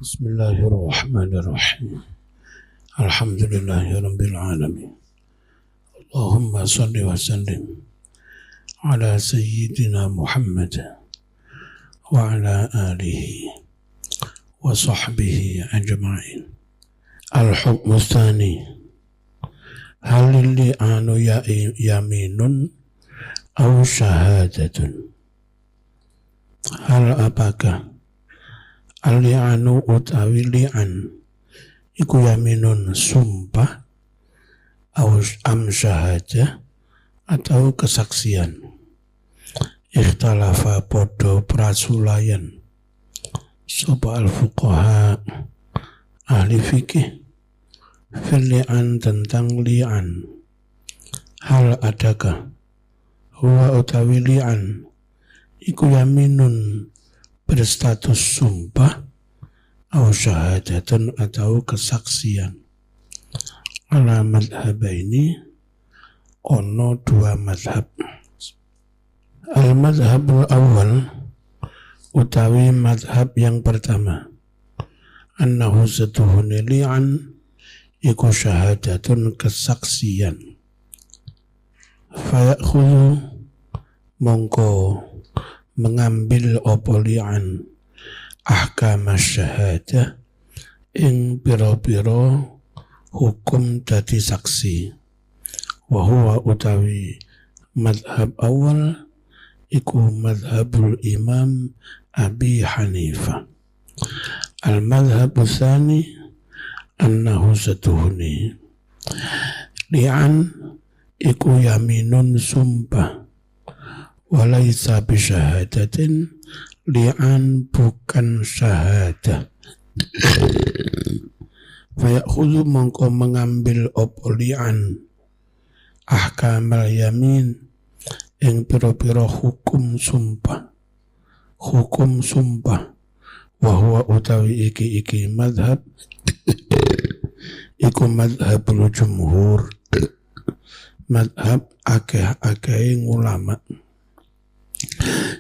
Bismillahirrahmanirrahim. Alhamdulillahirabbil alamin. Allahumma shalli wa sallim ala sayyidina Muhammad wa ala alihi wa sahbihi ajma'in. Al-hukmu tsani. Hal li'anu yaminun aw syahadatun. Hal apakah al-li'anu utawi li'an iku yaminun sumpah am syahadah atau kesaksian. Ikhtalafa podo prasulayan sapa al-fuqaha ahli fikih fil li'an tentang li'an. Hal adakah huwa utawi li'an iku yaminun berstatus sumpah atau syahadatun atau kesaksian. Ala madhabaini ono dua madhab. Al-madhabul awal utawi madhab yang pertama, annahu satuhuni li'an iku syahadatun kesaksian. Fayakhudhu mongko mengambil opo li'an ahkam syahadah ing piro-piro hukum dadi saksi. Wa huwa utawi madhab awal iku madhabul imam Abi Hanifah. Al-madhab tsani annahu satuhuni li'an iku yaminun sumpah walaisa bisyahadatin, li'an bukan syahadah. Fayakhudhu mongko mengambil opo li'an ahkamal yamin yang piro-piro hukum sumpah. Hukum sumpah wa utawi iki madhab iku madhabul jumhur, madhab akeh-akeh ulama,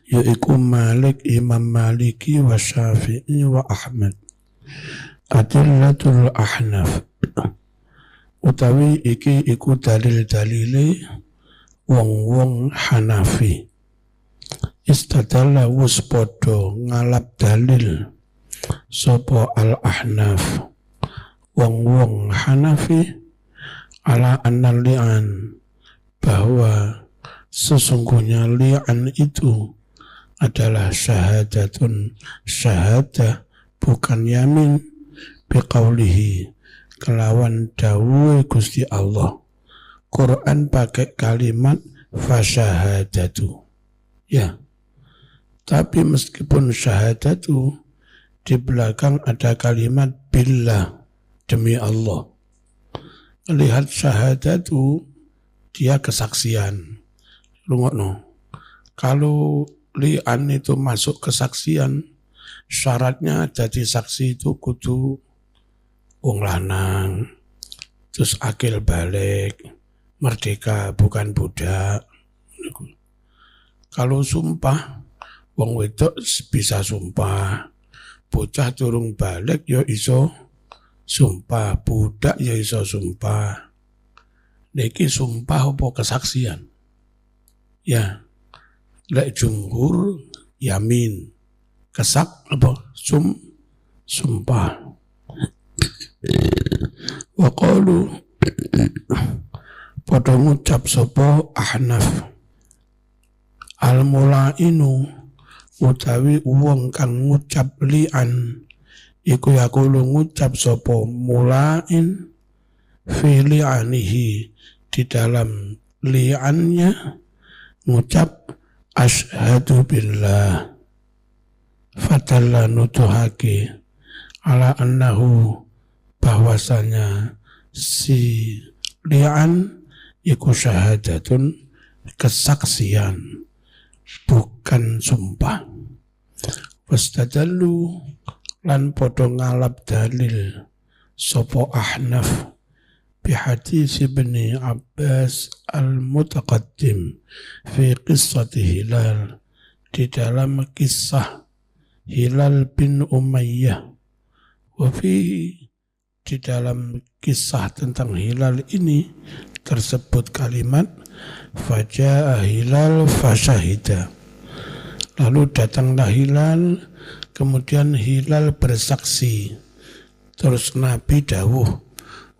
yaiku Malik, Imam Maliki wa Syafi'i wa Ahmad. Adillatul ahnaf utawi iki iku dalil-dalile wong-wong Hanafi. Istadalla wus podo ngalap dalil sopo al-ahnaf wong-wong Hanafi ala anna li'an bahwa sesungguhnya li'an itu adalah syahadatun, syahadah bukan yamin, biqaulihi kelawan dawuh Gusti Allah. Quran pakai kalimat fasyahadatu. Ya. Tapi meskipun syahadatu di belakang ada kalimat billah, demi Allah. Lihat syahadatu dia kesaksian. Rungokno. Kalau li'an itu masuk kesaksian, syaratnya jadi saksi itu kudu wong lanang, terus akil balik, merdeka bukan budak. Kalau sumpah, wong wedok bisa sumpah, bocah durung balik ya iso sumpah, budak ya iso sumpah. Niki sumpah apa kesaksian? Ya, lek jumhur yamin, kesak apa sumpah. Wa qalu padha ngucap sapa ahnaf al-mulainu utawi wong kang ngucap li'an iku yaqulu ngucap sapa mulain fi li'anihi di dalam li'annya ngucap asyhadu billah fatalla nutuhaki ala annahu bahwasanya si li'an iku syahadatun kesaksian bukan sumpah. Wastadallu lan podo ngalap dalil sopo ahnaf bihadis Ibni Abbas al-mutaqaddim fi qissati Hilal, di dalam kisah Hilal bin Umayyah Wa fihi, di dalam kisah tentang hilal ini tersebut kalimat faja'a hilal fasyahida. Lalu datanglah hilal, kemudian hilal bersaksi. Terus Nabi dawuh,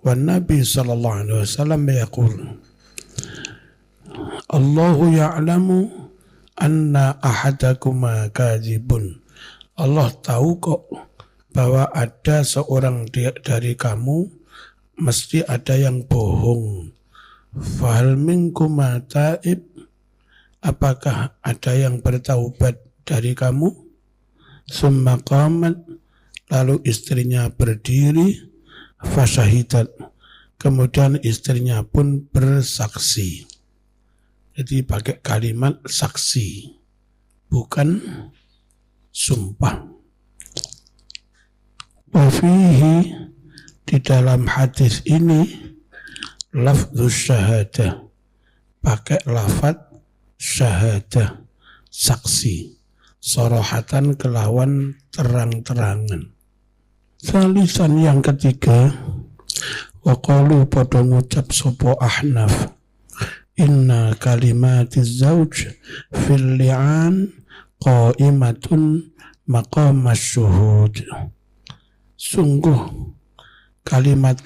wan Nabi sallallahu alaihi wasallam yaqul, Allahu ya'lamu anna ahadakuma kadzibun. Allah tahu kok bahwa ada seorang dari kamu mesti ada yang bohong. Fahal minkum taib, apakah ada yang bertaubat dari kamu? Summa qamat, lalu istrinya berdiri, fasyahidat, kemudian istrinya pun bersaksi. Jadi pakai kalimat saksi, bukan sumpah. Wa fihi, di dalam hadis ini lafdzus syahadah, pakai lafaz syahadah, saksi, sorohatan kelawan terang-terangan. Salisan yang ketiga, wa qalu padha ngucap sapa Ahnaf, inna kalimatiz zauj fil li'an qaimatun maqamas syuhud. Sungguh kalimat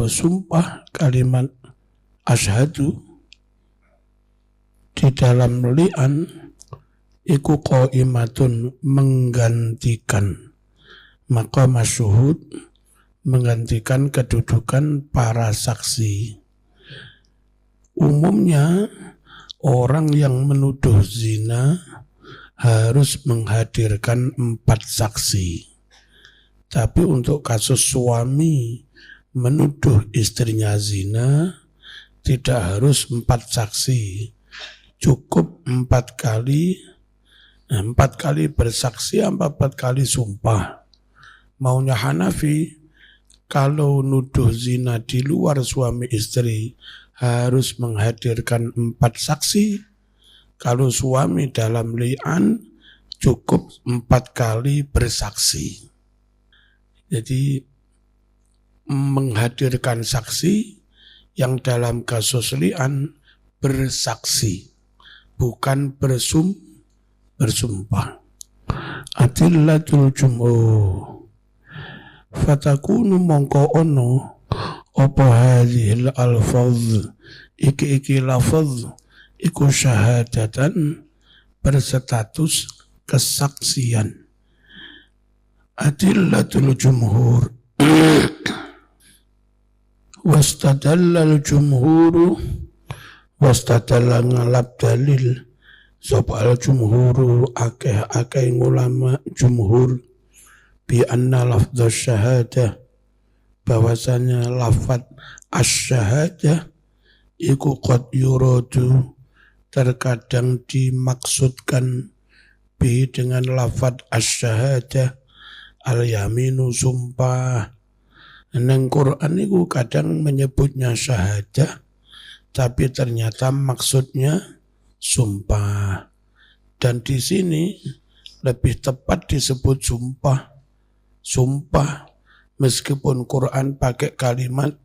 sumpah, kalimat asyhadu di dalam li'an iku qaimatun, menggantikan maqamas syuhud, menggantikan kedudukan para saksi. Umumnya orang yang menuduh zina harus menghadirkan 4 saksi. Tapi untuk kasus suami menuduh istrinya zina tidak harus 4 saksi. Cukup 4 kali. 4 kali bersaksi, 4 kali sumpah. Maunya Hanafi, kalau nuduh zina di luar suami istri harus menghadirkan 4 saksi. Kalau suami dalam li'an cukup 4 kali bersaksi. Jadi menghadirkan saksi yang dalam kasus li'an bersaksi, bukan bersumpah. Adillatul jum'uh, fatakunu mongko ono apa hadhil alfaz, iki lafaz iku syahadatan, berstatus kesaksian. Adillatul jumhur wastadallal jumhuru, wastadalla ngalap dalil sopal jumhuru, akeh ulama jumhur, bi anna lafdz syahadah, bahwasanya lafaz asy-syahadah iku qad yuradu, terkadang dimaksudkan bi dengan lafaz asy-syahadah al-yaminu, sumpah. Neng Quran itu kadang menyebutnya syahadah, tapi ternyata maksudnya sumpah. Dan di sini lebih tepat disebut sumpah. Sumpah, meskipun Quran pakai kalimat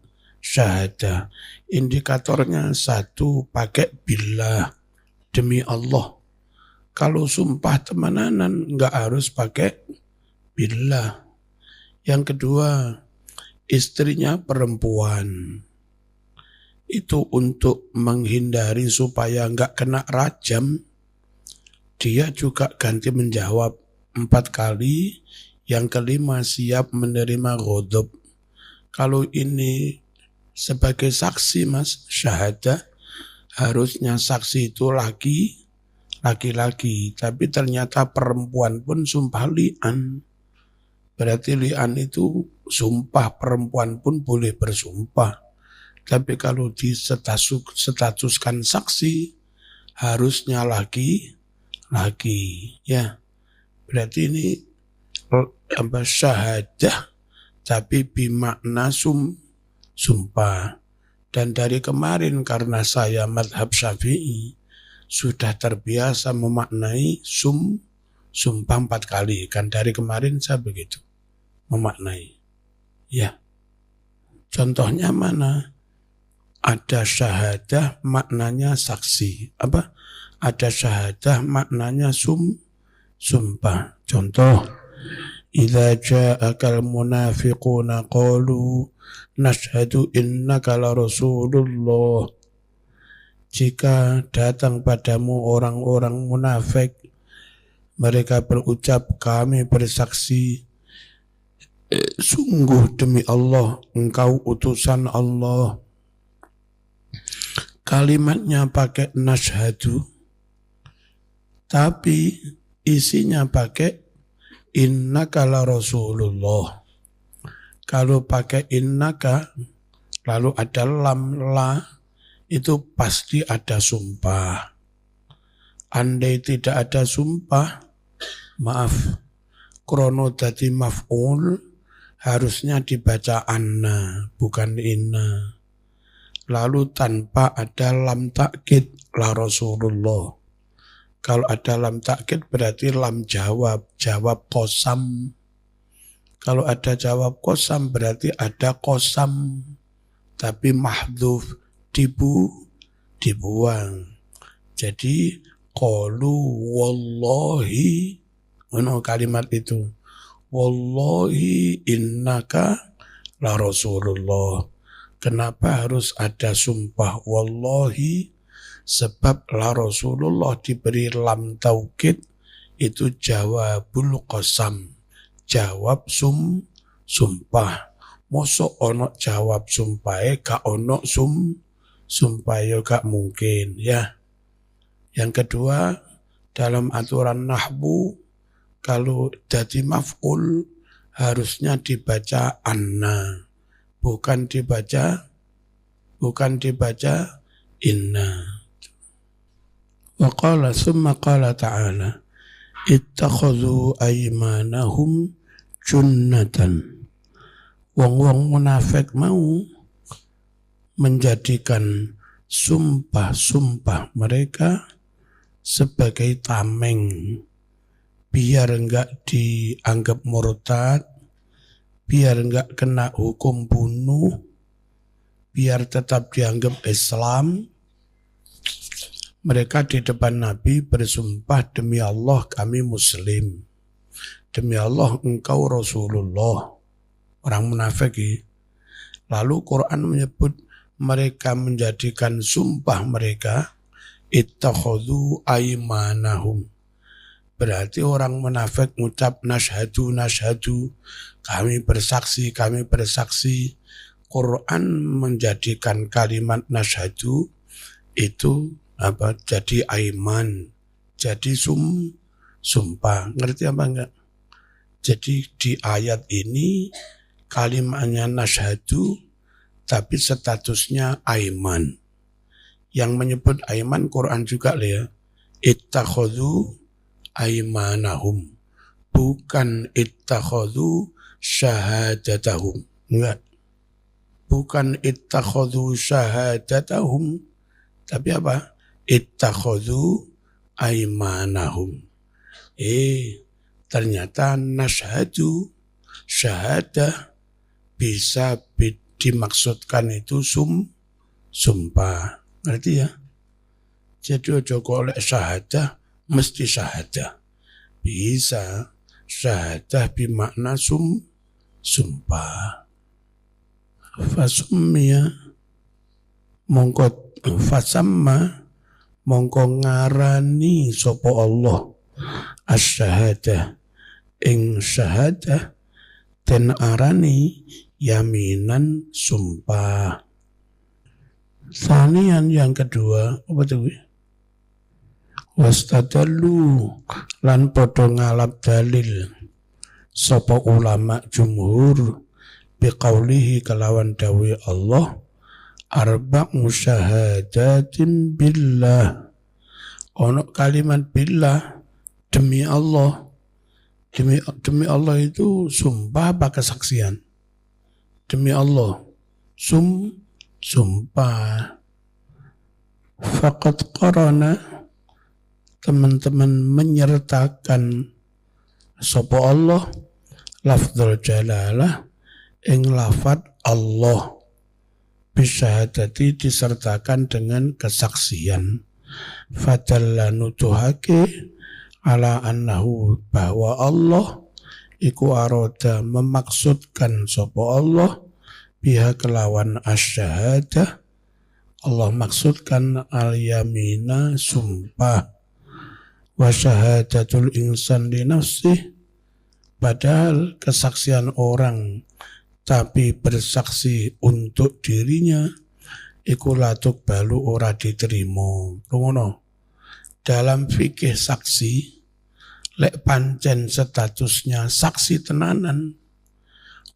syahadah. Indikatornya 1 pakai billah, demi Allah. Kalau sumpah temenanan enggak harus pakai billah. Yang kedua, istrinya perempuan. Itu untuk menghindari supaya enggak kena rajam. Dia juga ganti menjawab 4 kali. Yang kelima siap menerima ghadab. Kalau ini sebagai saksi mas, syahadah, harusnya saksi itu laki-laki. Tapi ternyata perempuan pun sumpah li'an. Berarti li'an itu sumpah, perempuan pun boleh bersumpah. Tapi kalau statuskan saksi, harusnya laki-laki. Ya, berarti ini syahadah, tapi bimakna sumpah. Dan dari kemarin karena saya madhab Syafi'i, sudah terbiasa memaknai sumpah 4 kali. Kan dari kemarin saya begitu memaknai. Ya. Contohnya mana? Ada syahadah maknanya saksi. Apa? Ada syahadah maknanya sumpah. Contoh, idza ja'akal munafiquna qalu nashhadu innaka la rasulullah. Jika datang padamu orang-orang munafik, mereka berucap, kami bersaksi, sungguh demi Allah, engkau utusan Allah. Kalimatnya pakai nashhadu, tapi isinya pakai innaka la rasulullah. Kalau pakai innaka, lalu ada lam la, itu pasti ada sumpah. Andai tidak ada sumpah, maaf, krono dadi maf'ul, harusnya dibaca anna, bukan inna. Lalu tanpa ada lam takkid, la Rasulullah. Kalau ada lam takkid berarti lam jawab, jawab qasam. Kalau ada jawab qasam berarti ada qasam, tapi mahdhuf, dibuang. Jadi qalu wallahi, kalimat itu. Wallahi innaka la Rasulullah. Kenapa harus ada sumpah wallahi? Sebab la Rasulullah diberi lam taukid, itu jawabul qasam. Jawab sumpah. Mosok ono jawab sumpahe gak ono sumpah, ya gak mungkin ya. Yang kedua, dalam aturan nahwu, kalau jadi maf'ul harusnya dibaca anna, bukan dibaca inna. Wa qala summa qala ta'ala ittakhadhu aymanahum junnatan. Wong-wong munafik mau menjadikan sumpah-sumpah mereka sebagai tameng, biar enggak dianggap murtad, biar enggak kena hukum bunuh, biar tetap dianggap Islam. Mereka di depan Nabi bersumpah, demi Allah kami Muslim, demi Allah engkau Rasulullah. Orang munafik. Lalu Quran menyebut mereka menjadikan sumpah mereka ittakhadhu aymanahum. Berarti orang munafik mengucap nashhadu, kami bersaksi. Quran menjadikan kalimat nashhadu itu jadi aiman, jadi sumpah. Ngerti apa enggak? Jadi di ayat ini kalimatnya nashhadu, tapi statusnya aiman. Yang menyebut aiman Quran juga ya. Ittakhadhu aymanahum. Bukan ittakhadhu syahadatahum. Enggak. Bukan ittakhadhu syahadatahum. Tapi apa? Ittakhadhu aymanahum. Ternyata nashhadu, syahadah, bisa dimaksudkan itu sumpah. Ngerti ya? Jadi ojo golek syahadah, mesti syahadah. Bisa syahadah bimakna sumpah. Fasummiya mongko fasamma mongko ngarani sapa Allah as-syahadah ing syahadah ten arani yaminan sumpah. Sanian yang kedua, apa itu? Wastadallu lan padha ngalap dalil sapa ulama jumhur biqaulihi kalawan dawuh Allah arba'u syahadatin billah. Ono kalimat billah, demi Allah. Demi Allah itu sumpah apa kesaksian? Demi Allah. Sumpah. Faqad qarana, teman-teman menyertakan sapa Allah lafdzul jalalah ing lafad Allah bisyahadati disertakan dengan kesaksian fadalla nutuhake ala annahu bahwa Allah iku aroda memaksudkan sapa Allah biha kelawan asyahadah Allah maksudkan al-yamina sumpah wa syahadatul insan li nafsih padahal kesaksian orang tapi bersaksi untuk dirinya iku latuk balu ora diterima. Rungono. Dalam fikih saksi lek pancen statusnya saksi tenanan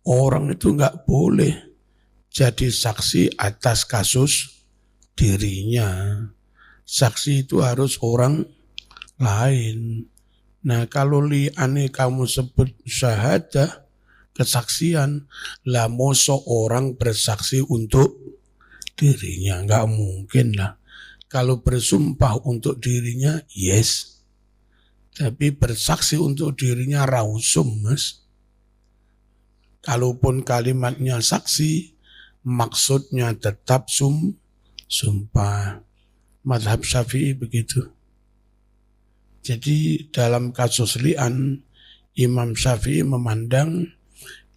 orang itu enggak boleh jadi saksi atas kasus dirinya. Saksi itu harus orang lain. Nah kalau liane kamu sebut syahadah kesaksian, lah mosok orang bersaksi untuk dirinya, enggak mungkin lah. Kalau bersumpah untuk dirinya, yes. Tapi bersaksi untuk dirinya rausum, mas. Kalaupun kalimatnya saksi, maksudnya tetap sumpah. Mazhab Syafi'i begitu. Jadi dalam kasus li'an, Imam Syafi'i memandang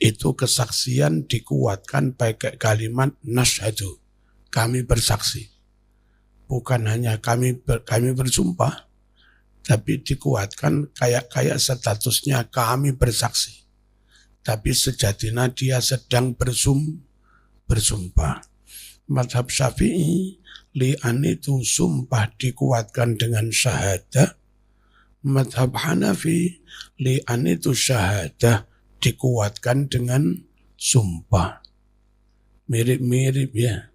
itu kesaksian dikuatkan pakai kalimat nasyhadu, kami bersaksi. Bukan hanya kami bersumpah, tapi dikuatkan kayak statusnya kami bersaksi. Tapi sejatinya dia sedang bersumpah. Mazhab Syafi'i, li'an itu sumpah dikuatkan dengan syahadah. Mazhab Hanafi, li'an itu syahadah dikuatkan dengan sumpah. Mirip-mirip ya.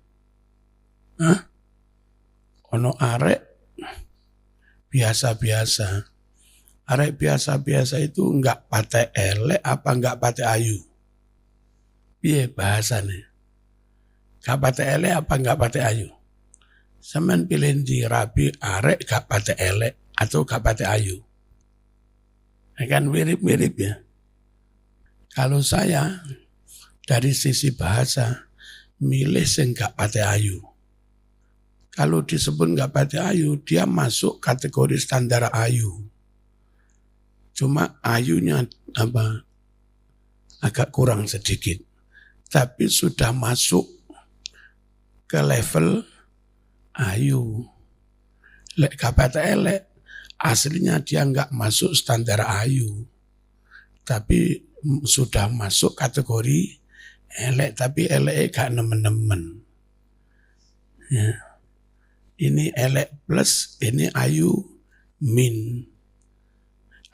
Hah? Ono arek biasa-biasa. Arek biasa-biasa itu enggak patek elek apa enggak patek ayu? Piye bahasane? Enggak patek elek apa enggak patek ayu? Sampeyan pilih di rabi arek enggak patek elek atau enggak patek ayu? Kan mirip-mirip ya. Kalau saya dari sisi bahasa milih sing gak pate ayu. Kalau disebut gak pate ayu, dia masuk kategori standar ayu. Cuma ayunya agak kurang sedikit. Tapi sudah masuk ke level ayu. Lek gak pate elek, aslinya dia gak masuk standar ayu. Tapi sudah masuk kategori elek, tapi elek gak nemen-nemen. Ya. Ini elek plus, ini ayu min.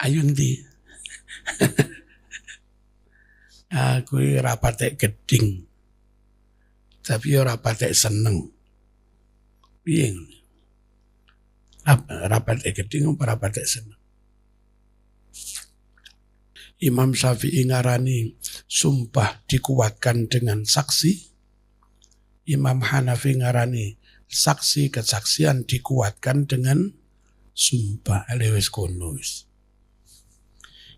Ayu ndi? Aku ora patek geding. Tapi ora patek seneng. Piye? Ora patek geding ora patek seneng. Imam Syafi'i ngarani sumpah dikuatkan dengan saksi. Imam Hanafi ngarani saksi kesaksian dikuatkan dengan sumpah. Lewes konos.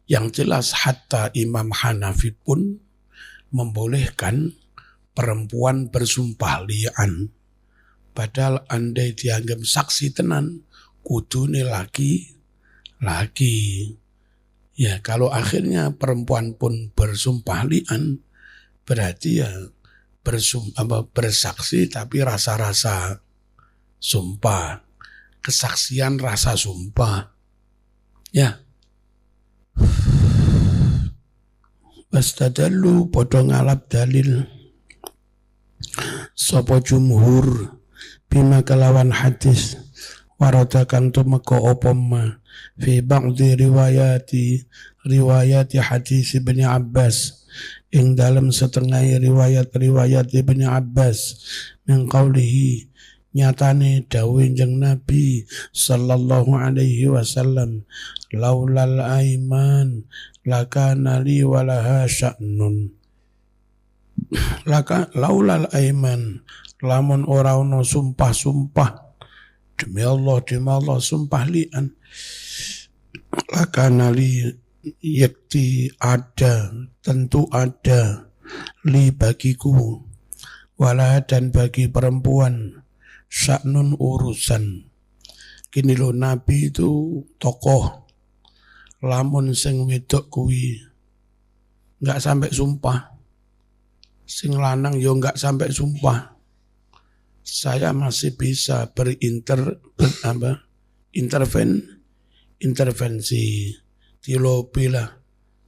Yang jelas hatta Imam Hanafi pun membolehkan perempuan bersumpah li'an. Padahal andai dianggap saksi tenan, kudune laki. Ya, kalau akhirnya perempuan pun bersumpah li'an, berarti ya bersaksi tapi rasa-rasa sumpah. Kesaksian rasa sumpah. Ya. Wastadallu podo ngalap dalil. Sopo jumhur bima kelawan hadis. Waradakan tumeka opoma fi ba'di riwayati hadis Ibnu Abbas ing dalam setengah riwayat Ibnu Abbas min qaulihi nyatane dawuh Kanjeng Nabi sallallahu alaihi wasallam laulal aiman lakana li walaha sya'nun laulal aiman lamun ora ono sumpah demi Allah sumpah li'an lakana li yakti ada, tentu ada, li bagiku, wala dan bagi perempuan, sya'nun urusan. Kini lo Nabi itu tokoh, lamun sing wedok kuwi nggak sampai sumpah, sing lanang yo nggak sampai sumpah, saya masih bisa intervensi dilobi lah,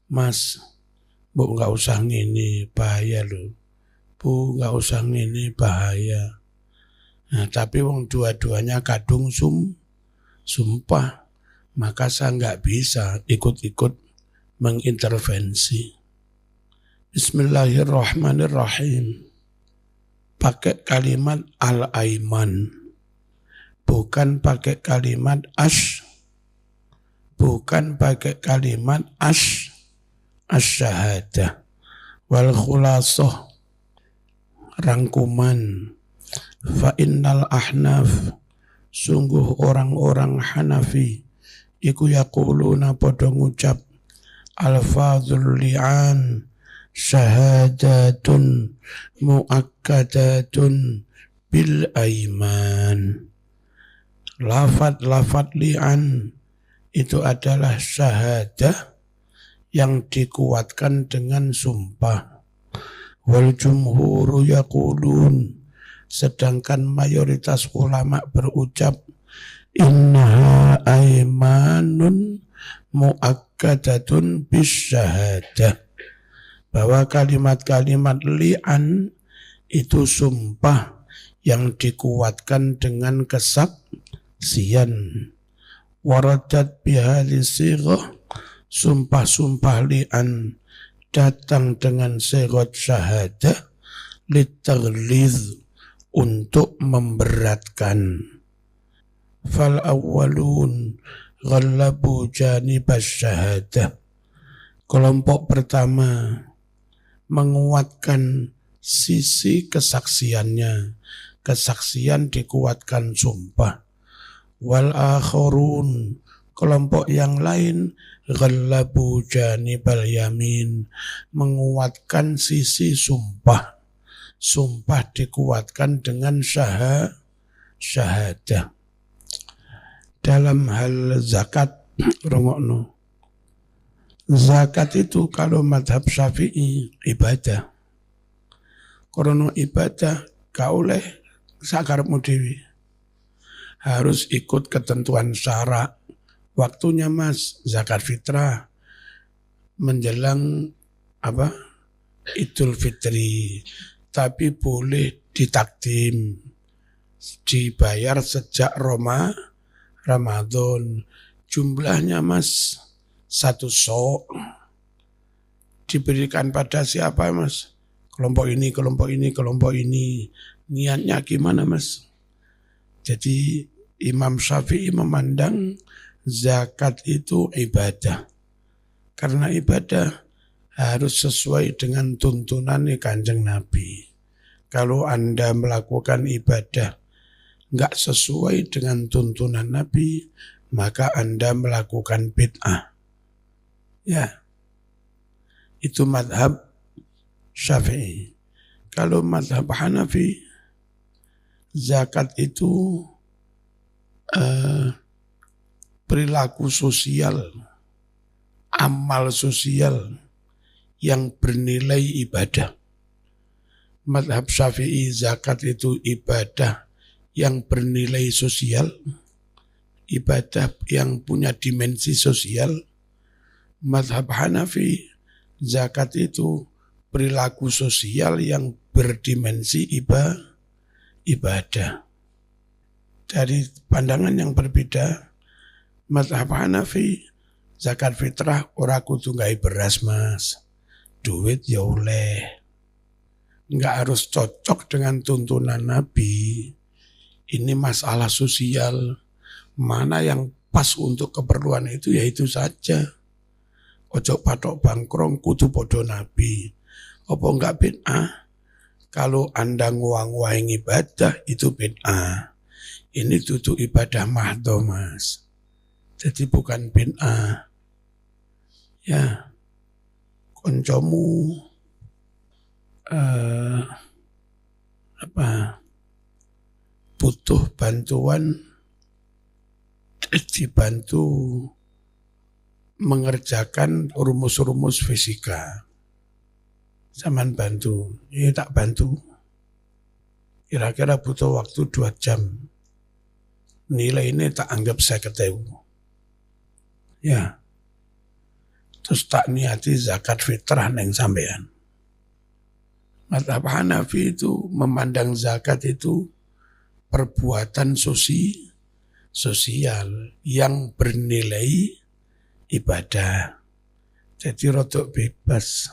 Mas, Bu nggak usah ngini bahaya lo, Bu nggak usah ngini bahaya. Nah, tapi wong dua-duanya kadung sumpah, maka saya nggak bisa ikut-ikut mengintervensi. Bismillahirrahmanirrahim. Pakai kalimat al-aiman, bukan pakai kalimat bukan pakai kalimat asyahadah. Wal khulasah, rangkuman, fa innal ahnaf, sungguh orang-orang Hanafi iku yaquluna padha ngucap alfazul li'an syahadatun muakkadatun bil aiman. Lafad li'an itu adalah syahadah yang dikuatkan dengan sumpah. Wal jumhuru yaqulun, sedangkan mayoritas ulama berucap innaha aimanun muakkadatun bis syahadah, bahwa kalimat-kalimat li'an itu sumpah yang dikuatkan dengan kesaksian. Waradat bihadhi sighah, sumpah-sumpah li'an datang dengan sighah syahadah litaghliz, untuk memberatkan. Fal awwalun ghallabu janibas syahadah, kelompok pertama menguatkan sisi kesaksiannya, kesaksian dikuatkan sumpah. Wal akharun, kelompok yang lain ghallabu janibal yamin, menguatkan sisi sumpah, sumpah dikuatkan dengan syahadah. Dalam hal zakat, rungokno, zakat itu kalau madhab Syafi'i ibadah. Krono ibadah gak oleh sakarepmu dhewe. Harus ikut ketentuan syarak. Waktunya Mas, zakat fitrah menjelang Idul Fitri. Tapi boleh ditakdim, dibayar sejak Ramadan. Jumlahnya Mas 1 sok. Diberikan pada siapa Mas? Kelompok ini, kelompok ini, kelompok ini. Niatnya gimana Mas? Jadi Imam Syafi'i memandang zakat itu ibadah. Karena ibadah harus sesuai dengan tuntunan Kanjeng Nabi. Kalau Anda melakukan ibadah enggak sesuai dengan tuntunan Nabi, maka Anda melakukan bid'ah. Ya, itu madhab Syafi'i. Kalau madhab Hanafi, zakat itu perilaku sosial, amal sosial yang bernilai ibadah. Madhab Syafi'i, zakat itu ibadah yang bernilai sosial, ibadah yang punya dimensi sosial. Madhab Hanafi, zakat itu perilaku sosial yang berdimensi ibadah. Dari pandangan yang berbeda, madhab Hanafi, zakat fitrah ora kudu gawe beras Mas, duit ya oleh, nggak harus cocok dengan tuntunan Nabi. Ini masalah sosial, mana yang pas untuk keperluan itu ya itu saja. Ojo patok bangkrong kudu podo Nabi. Apa enggak bid'ah? Kalau Anda nguang-nguang ibadah itu bid'ah. Ini tutu ibadah mahdo Mas. Jadi bukan bid'ah. Ya, koncomu butuh bantuan, dibantu mengerjakan rumus-rumus fisika. Zaman bantu, ini tak bantu. Kira-kira butuh waktu 2 jam. Nilai ini tak anggap 50.000. Ya. Terus tak niati zakat fitrah neng sampean. Mazhab Hanafi itu memandang zakat itu perbuatan sosial yang bernilai ibadah. Jadi rodok bebas.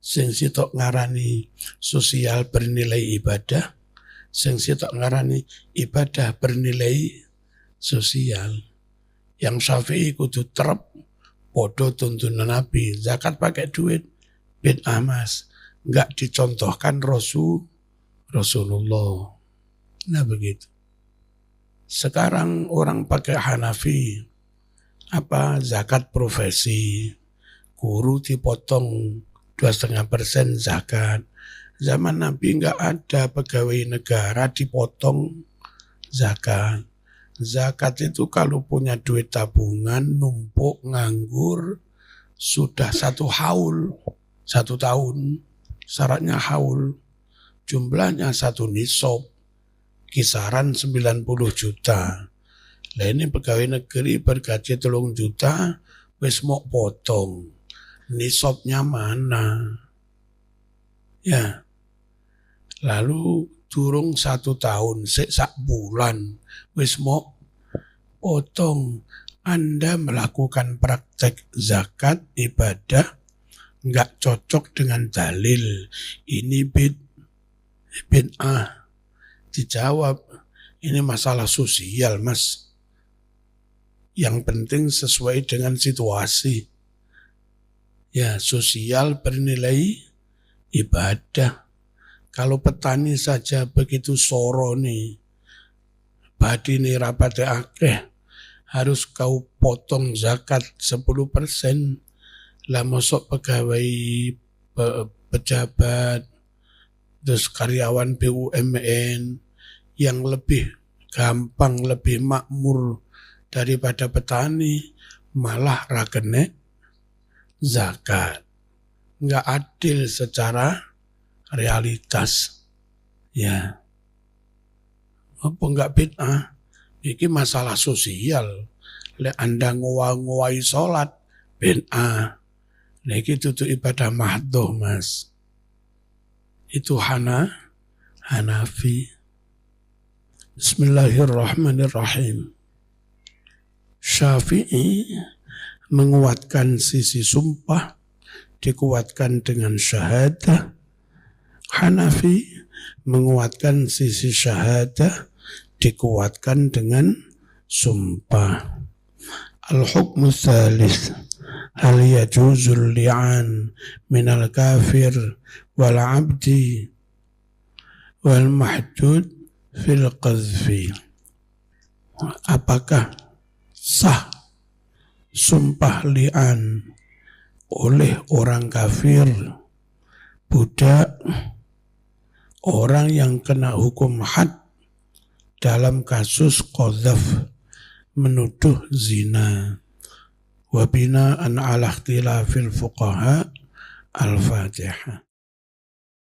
Sing sitok ngarani sosial bernilai ibadah, sing sitok ngarani ibadah bernilai sosial. Yang Syafi'i kudu terep podo tuntunan Nabi, zakat pakai duit, bid'ah mas, enggak dicontohkan Rasulullah. Nah begitu. Sekarang orang pakai Hanafi, zakat profesi, guru dipotong 2,5% zakat. Zaman Nabi enggak ada pegawai negara dipotong zakat. Zakat itu kalau punya duit tabungan, numpuk, nganggur, sudah 1 haul, 1 tahun, syaratnya haul, jumlahnya 1 nisab, kisaran 90 juta. Nah ini pegawai negeri bergaji 3 juta, wis mau potong. Nisabnya mana? Ya. Lalu durung 1 tahun, sak bulan, wis mau potong. Anda melakukan praktek zakat ibadah enggak cocok dengan dalil. Ini bid'ah. Dijawab, ini masalah sosial mas. Yang penting sesuai dengan situasi. Ya, sosial bernilai ibadah. Kalau petani saja begitu soro nih, badi nih rapate akeh, harus kau potong zakat 10%. Lah mosok pegawai pejabat, terus karyawan BUMN yang lebih gampang, lebih makmur daripada petani, malah rakene zakat. Enggak adil secara realitas. Ya. Apa enggak bid'ah? Ini masalah sosial. Lek Anda ngowa-ngowai sholat, bid'ah. Niki tutu ibadah mahdhah mas. Itu Hanafi. Bismillahirrahmanirrahim. Syafi'i menguatkan sisi sumpah, dikuatkan dengan syahadah. Hanafi menguatkan sisi syahadah, dikuatkan dengan sumpah. Al-hukmu tsalits, hal yajuzul li'an minal kafir wal abdi wal mahdud fil qadhfi. Apakah sah sumpah li'an oleh orang kafir, budak, orang yang kena hukum had dalam kasus qadhaf, menuduh zina. Wa bina'an ala ikhtilafil fuqaha. Al-Fatihah.